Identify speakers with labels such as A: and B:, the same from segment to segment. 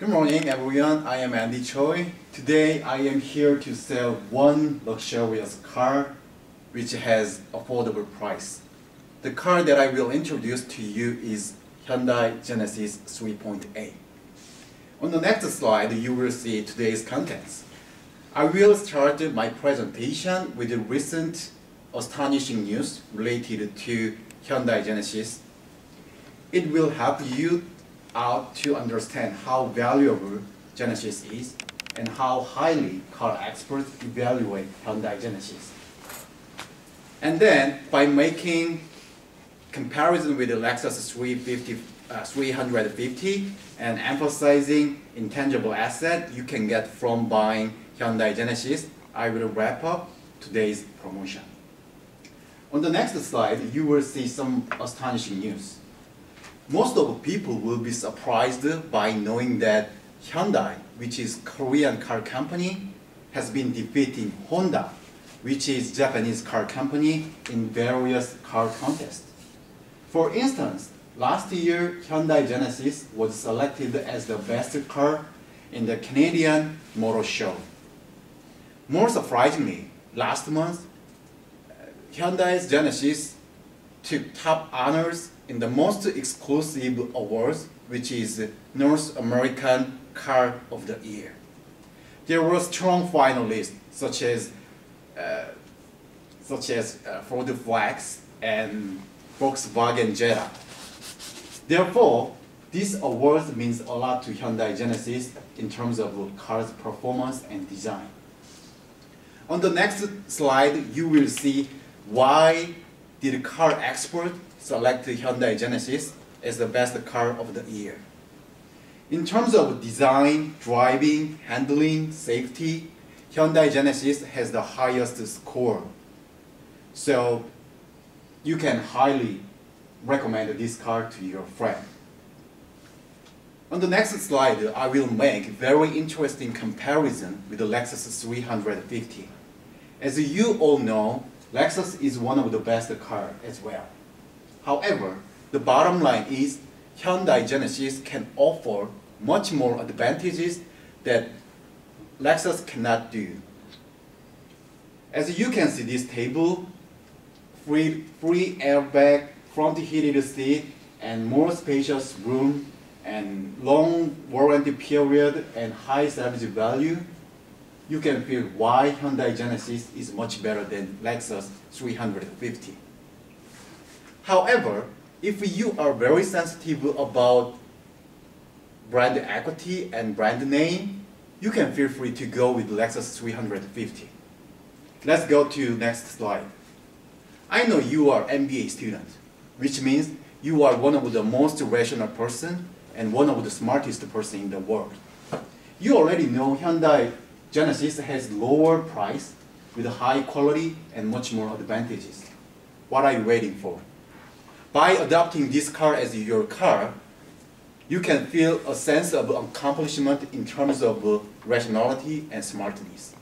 A: Good morning, everyone. I am Andy Choi. Today, I am here to sell one luxurious car which has affordable price. The car that I will introduce to you is Hyundai Genesis 3.8. On the next slide, you will see today's contents. I will start my presentation with the recent astonishing news related to Hyundai Genesis. It will help you out to understand how valuable Genesis is and how highly car experts evaluate Hyundai Genesis. And then, by making comparison with the Lexus 350 and emphasizing intangible asset you can get from buying Hyundai Genesis, I will wrap up today's promotion. On the next slide, you will see some astonishing news. Most of the people will be surprised by knowing that Hyundai, which is Korean car company, has been defeating Honda, which is Japanese car company, in various car contests. For instance, last year Hyundai Genesis was selected as the best car in the Canadian Motor Show. More surprisingly, last month, Hyundai's Genesis took top honors in the most exclusive awards, which is North American Car of the Year. There were strong finalists such as Ford Flex and Volkswagen Jetta. Therefore, this award means a lot to Hyundai Genesis in terms of car's performance and design. On the next slide, you will see why did car expert select Hyundai Genesis as the best car of the year. In terms of design, driving, handling, safety, Hyundai Genesis has the highest score. So you can highly recommend this car to your friend. On the next slide, I will make very interesting comparison with the Lexus 350. As you all know, Lexus is one of the best cars as well. However, the bottom line is Hyundai Genesis can offer much more advantages that Lexus cannot do. As you can see this table, free airbag, front heated seat, and more spacious room, and long warranty period and high salvage value, you can feel why Hyundai Genesis is much better than Lexus 350. However, if you are very sensitive about brand equity and brand name, you can feel free to go with Lexus 350. Let's go to next slide. I know you are MBA student, which means you are one of the most rational person and one of the smartest person in the world. You already know Hyundai Genesis has lower price with high quality and much more advantages. What are you waiting for? By adopting this car as your car, you can feel a sense of accomplishment in terms of rationality and smartness.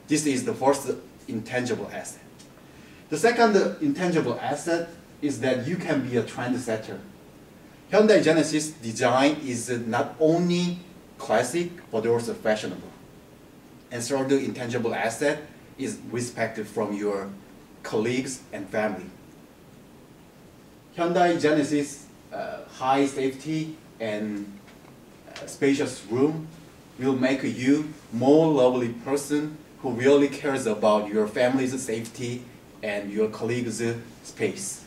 A: This is the first intangible asset. The second intangible asset is that you can be a trendsetter. Hyundai Genesis design is not only classic but also fashionable. And third intangible asset is respect from your colleagues and family. Hyundai Genesis high safety and spacious room will make you more lovely person who really cares about your family's safety and your colleagues' space.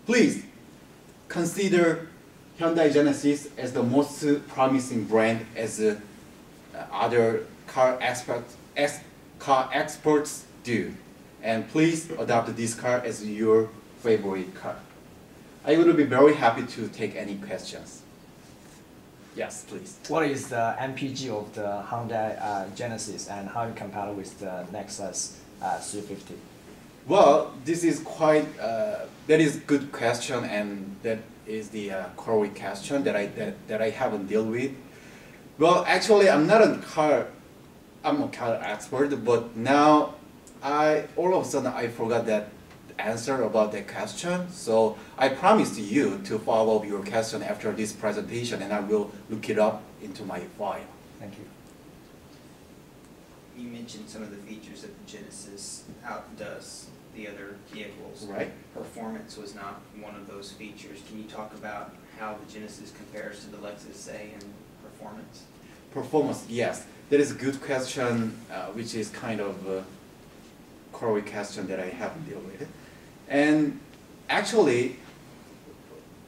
A: Please consider Hyundai Genesis as the most promising brand as other car experts do. And please adopt this car as your favorite car. I would be very happy to take any questions. Yes, please.
B: What is the MPG of the Hyundai Genesis and how it compares with the Lexus 350?
A: Well, this is quite, that is good question, and that is the correct question that I haven't dealt with. Well, actually, I'm a car expert, but now all of a sudden I forgot that answer about that question. So I promised you to follow up your question after this presentation, and I will look it up into my file.
B: Thank you.
C: You mentioned some of the features that the Genesis outdoes the other vehicles.
A: Right.
C: Performance was not one of those features. Can you talk about how the Genesis compares to the Lexus, say, in performance?
A: Performance, yes. That is a good question, which is kind of a core question that I haven't dealt with. And actually,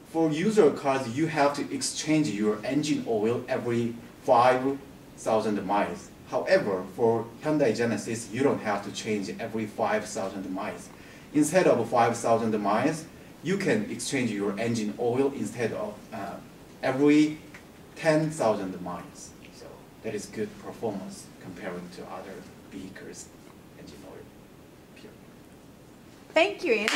A: for user cars, you have to exchange your engine oil every 5,000 miles. However, for Hyundai Genesis, you don't have to change every 5,000 miles. Instead of 5,000 miles, you can exchange your engine oil instead of every 10,000 miles. So that is good performance comparing to other vehicles' engine oil.
D: Thank you, Andy.